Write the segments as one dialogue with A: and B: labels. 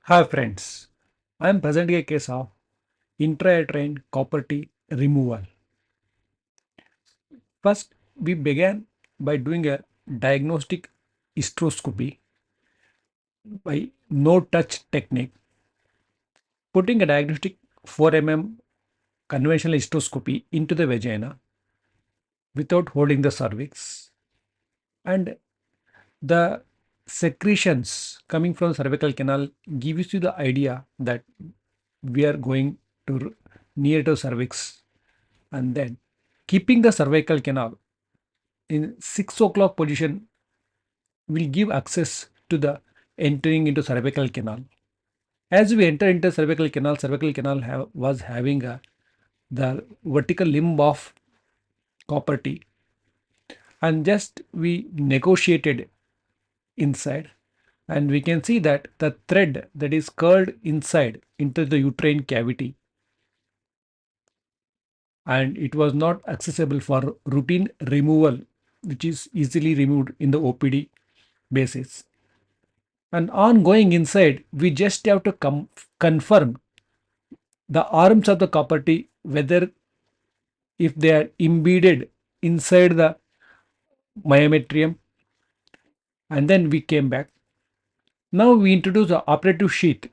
A: Hi friends, I am presenting a case of intrauterine copper removal. First, we began by doing a diagnostic hysteroscopy by no touch technique, putting a diagnostic 4 conventional hysteroscopy into the vagina without holding the cervix, and the secretions coming from the cervical canal gives you the idea that we are going to near to cervix, and then keeping the cervical canal in 6 o'clock position will give access to the entering into cervical canal. As we enter into cervical canal was having the vertical limb of copper T, and just we negotiated inside, and we can see that the thread that is curled inside into the uterine cavity, and it was not accessible for routine removal, which is easily removed in the OPD basis. And on going inside, we just have to confirm the arms of the property, whether if they are embedded inside the myometrium, and then we came back. Now we introduce the operative sheath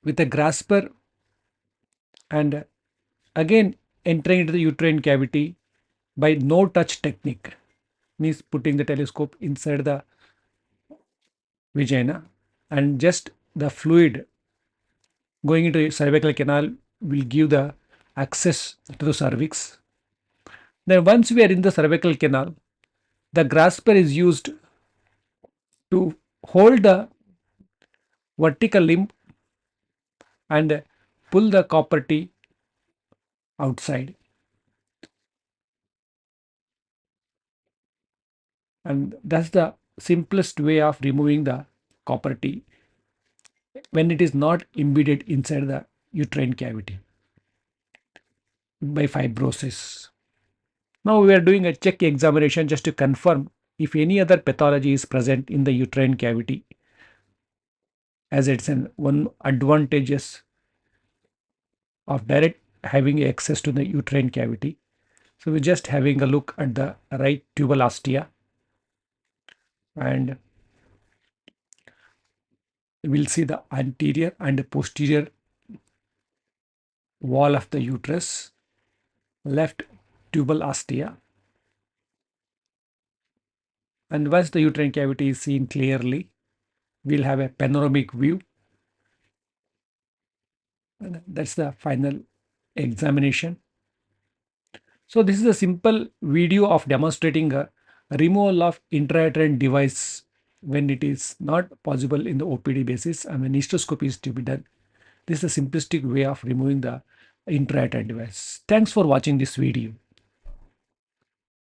A: with a grasper, and again entering into the uterine cavity by no touch technique, means putting the telescope inside the vagina, and just the fluid going into the cervical canal will give the access to the cervix. Then once we are in the cervical canal, the grasper is used to hold the vertical limb and pull the copper T outside. And that's the simplest way of removing the copper T when it is not embedded inside the uterine cavity by fibrosis. Now we are doing a check examination just to confirm if any other pathology is present in the uterine cavity, as it's an one advantageous of direct having access to the uterine cavity. So we're just having a look at the right tubal ostia, and we'll see the anterior and posterior wall of the uterus, left tubal ostia. And once the uterine cavity is seen clearly, we'll have a panoramic view. And that's the final examination. So this is a simple video of demonstrating a removal of intrauterine device when it is not possible in the OPD basis and when hysteroscopy is to be done. This is a simplistic way of removing the intrauterine device. Thanks for watching this video.